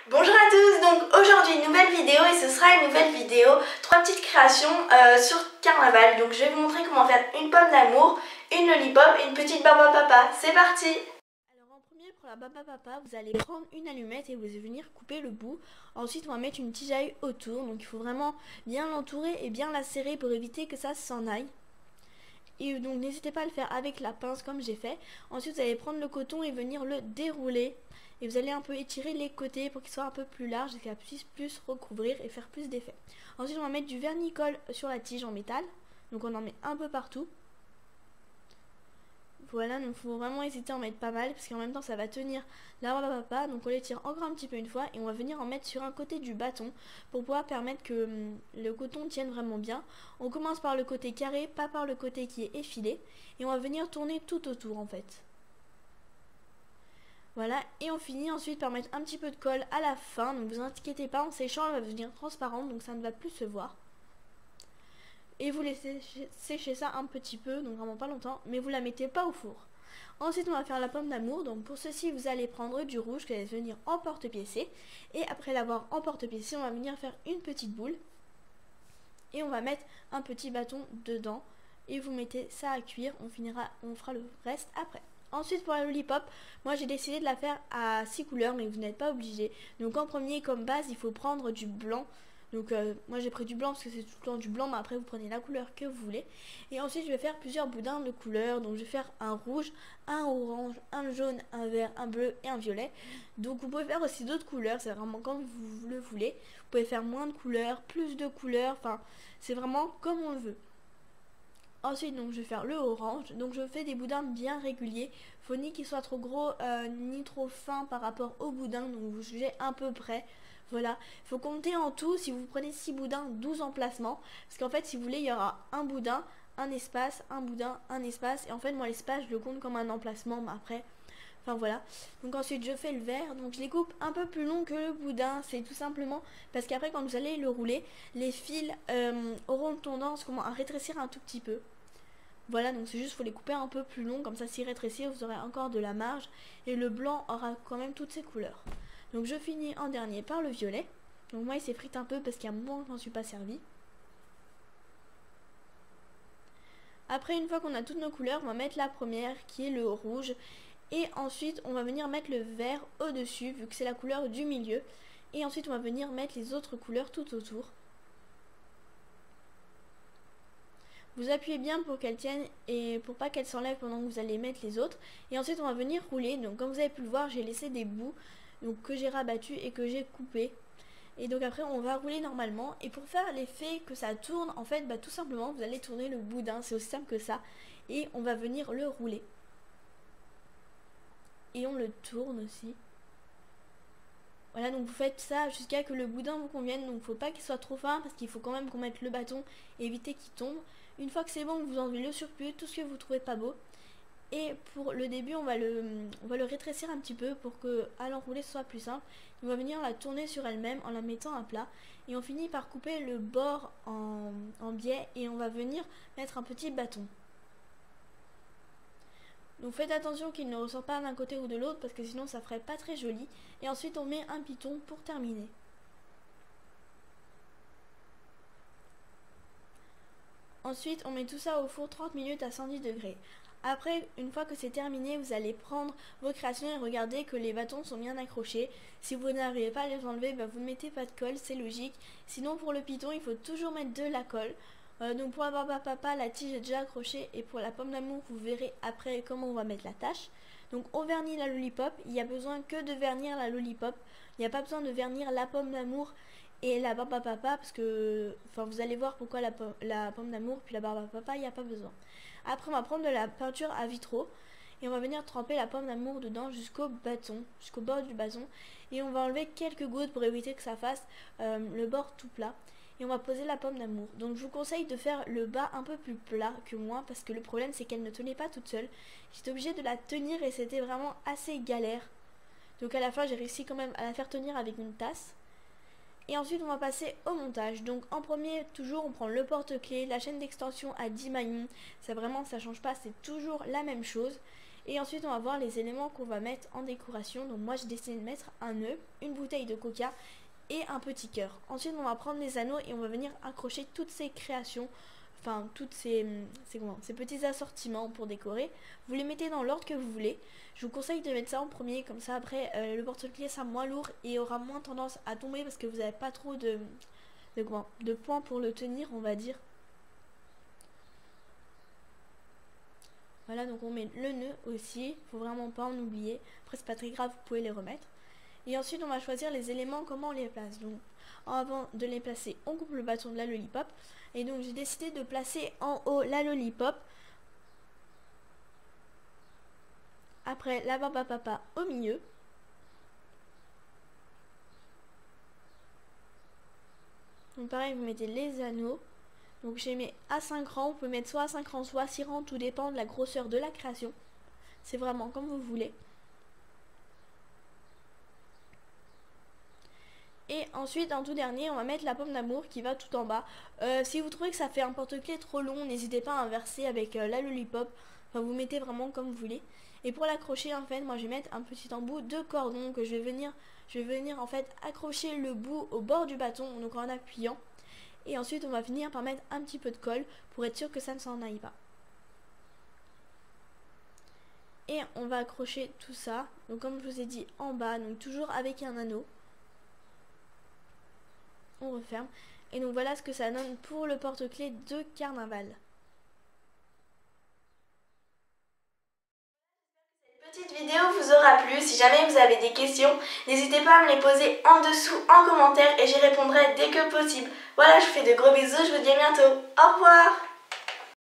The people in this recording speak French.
Bonjour à tous, donc aujourd'hui une nouvelle vidéo et ce sera une nouvelle vidéo, 3 petites créations sur carnaval. Donc je vais vous montrer comment faire une pomme d'amour, une lollipop et une petite barbe à papa. C'est parti! Alors en premier pour la barbe à papa, vous allez prendre une allumette et vous allez venir couper le bout. Ensuite on va mettre une tisaille autour, donc il faut vraiment bien l'entourer et bien la serrer pour éviter que ça s'en aille. Et donc n'hésitez pas à le faire avec la pince comme j'ai fait. Ensuite vous allez prendre le coton et venir le dérouler. Et vous allez un peu étirer les côtés pour qu'il soit un peu plus large et qu'il puisse plus recouvrir et faire plus d'effet. Ensuite on va mettre du vernicole sur la tige en métal. Donc on en met un peu partout. Voilà, donc il faut vraiment hésiter à en mettre pas mal parce qu'en même temps ça va tenir la barbe à papa. Donc on l'étire encore un petit peu une fois et on va venir en mettre sur un côté du bâton pour pouvoir permettre que le coton tienne vraiment bien. On commence par le côté carré, pas par le côté qui est effilé, et on va venir tourner tout autour en fait. Voilà, et on finit ensuite par mettre un petit peu de colle à la fin. Donc vous inquiétez pas, en séchant elle va devenir transparente, donc ça ne va plus se voir. Et vous laissez sécher ça un petit peu, donc vraiment pas longtemps, mais vous la mettez pas au four. Ensuite on va faire la pomme d'amour, donc pour ceci vous allez prendre du rouge qui va venir en porte-piécé. Et après l'avoir en porte-piécé, on va venir faire une petite boule. Et on va mettre un petit bâton dedans. Et vous mettez ça à cuire, on fera le reste après. Ensuite pour la lollipop, moi j'ai décidé de la faire à 6 couleurs, mais vous n'êtes pas obligé. Donc en premier comme base il faut prendre du blanc. Donc moi j'ai pris du blanc parce que c'est tout le temps du blanc, mais après vous prenez la couleur que vous voulez. Et ensuite je vais faire plusieurs boudins de couleurs. Donc je vais faire un rouge, un orange, un jaune, un vert, un bleu et un violet. Donc vous pouvez faire aussi d'autres couleurs, c'est vraiment comme vous le voulez. Vous pouvez faire moins de couleurs, plus de couleurs, enfin c'est vraiment comme on le veut. Ensuite donc je vais faire le orange, donc je fais des boudins bien réguliers, faut ni qu'ils soient trop gros ni trop fins par rapport au boudin, donc vous jugez à peu près. Voilà, il faut compter en tout, si vous prenez 6 boudins, 12 emplacements, parce qu'en fait si vous voulez il y aura un boudin, un espace, un boudin, un espace, et en fait moi l'espace je le compte comme un emplacement, mais après, enfin voilà. Donc ensuite je fais le vert, donc je les coupe un peu plus long que le boudin, c'est tout simplement parce qu'après quand vous allez le rouler, les fils auront tendance à rétrécir un tout petit peu. Voilà, donc c'est juste faut les couper un peu plus long, comme ça s'ils rétrécissent vous aurez encore de la marge et le blanc aura quand même toutes ses couleurs. Donc je finis en dernier par le violet. Donc moi il s'effrite un peu parce qu'il y a un moment que je n'en suis pas servi. Après une fois qu'on a toutes nos couleurs, on va mettre la première qui est le rouge. Et ensuite on va venir mettre le vert au dessus vu que c'est la couleur du milieu. Et ensuite on va venir mettre les autres couleurs tout autour. Vous appuyez bien pour qu'elle tienne et pour pas qu'elle s'enlève pendant que vous allez mettre les autres. Et ensuite on va venir rouler. Donc comme vous avez pu le voir, j'ai laissé des bouts donc, que j'ai rabattus et que j'ai coupés. Et donc après on va rouler normalement. Et pour faire l'effet que ça tourne, en fait tout simplement vous allez tourner le boudin. C'est aussi simple que ça. Et on va venir le rouler. Et on le tourne aussi. Voilà, donc vous faites ça jusqu'à que le boudin vous convienne. Donc il ne faut pas qu'il soit trop fin parce qu'il faut quand même qu'on mette le bâton et éviter qu'il tombe. Une fois que c'est bon, vous enlevez le surplus, tout ce que vous trouvez pas beau. Et pour le début, on va le rétrécir un petit peu pour que à l'enrouler ce soit plus simple. On va venir la tourner sur elle-même en la mettant à plat. Et on finit par couper le bord en biais et on va venir mettre un petit bâton. Donc faites attention qu'il ne ressort pas d'un côté ou de l'autre parce que sinon ça ferait pas très joli. Et ensuite on met un piton pour terminer. Ensuite on met tout ça au four 30 minutes à 110 degrés. Après, une fois que c'est terminé, vous allez prendre vos créations et regarder que les bâtons sont bien accrochés. Si vous n'arrivez pas à les enlever, vous ne mettez pas de colle, c'est logique. Sinon pour le piton, il faut toujours mettre de la colle. Donc pour la barbe à papa, la tige est déjà accrochée. Et pour la pomme d'amour, vous verrez après comment on va mettre la tâche. Donc on vernit la lollipop. Il n'y a besoin que de vernir la lollipop. Il n'y a pas besoin de vernir la pomme d'amour et la barbe à papa. Parce que vous allez voir pourquoi la pomme d'amour puis la barbe à papa, il n'y a pas besoin. Après on va prendre de la peinture à vitraux. Et on va venir tremper la pomme d'amour dedans jusqu'au bâton, jusqu'au bord du bâton. Et on va enlever quelques gouttes pour éviter que ça fasse le bord tout plat. Et on va poser la pomme d'amour. Donc je vous conseille de faire le bas un peu plus plat que moi parce que le problème c'est qu'elle ne tenait pas toute seule. J'étais obligée de la tenir et c'était vraiment assez galère. Donc à la fin j'ai réussi quand même à la faire tenir avec une tasse. Et ensuite on va passer au montage. Donc en premier toujours on prend le porte-clés, la chaîne d'extension à 10 maillons. Ça vraiment ça change pas, c'est toujours la même chose. Et ensuite on va voir les éléments qu'on va mettre en décoration. Donc moi j'ai décidé de mettre un nœud, une bouteille de coca et un petit cœur. Ensuite on va prendre les anneaux et on va venir accrocher toutes ces créations, enfin toutes ces petits assortiments pour décorer. Vous les mettez dans l'ordre que vous voulez. Je vous conseille de mettre ça en premier, comme ça après le porte-clés sera moins lourd et aura moins tendance à tomber parce que vous n'avez pas trop de points pour le tenir, on va dire. Voilà, donc on met le nœud aussi, faut vraiment pas en oublier. Après c'est pas très grave, vous pouvez les remettre. Et ensuite on va choisir les éléments, comment on les place. Donc avant de les placer, on coupe le bâton de la lollipop. Et donc j'ai décidé de placer en haut la lollipop. Après la barbe à papa au milieu. Donc pareil, vous mettez les anneaux. Donc j'ai mis à 5 rangs, vous pouvez mettre soit à 5 rangs, soit à 6 rangs, tout dépend de la grosseur de la création. C'est vraiment comme vous voulez. Et ensuite, en tout dernier, on va mettre la pomme d'amour qui va tout en bas. Si vous trouvez que ça fait un porte-clés trop long, n'hésitez pas à inverser avec la lollipop. Enfin, vous mettez vraiment comme vous voulez. Et pour l'accrocher, en fait, moi je vais mettre un petit embout de cordon que je vais venir en fait accrocher le bout au bord du bâton, donc en appuyant. Et ensuite, on va finir par mettre un petit peu de colle pour être sûr que ça ne s'en aille pas. Et on va accrocher tout ça, donc comme je vous ai dit, en bas, donc toujours avec un anneau. On referme. Et donc voilà ce que ça donne pour le porte-clés de carnaval. Cette petite vidéo vous aura plu. Si jamais vous avez des questions, n'hésitez pas à me les poser en dessous en commentaire et j'y répondrai dès que possible. Voilà, je vous fais de gros bisous, je vous dis à bientôt. Au revoir!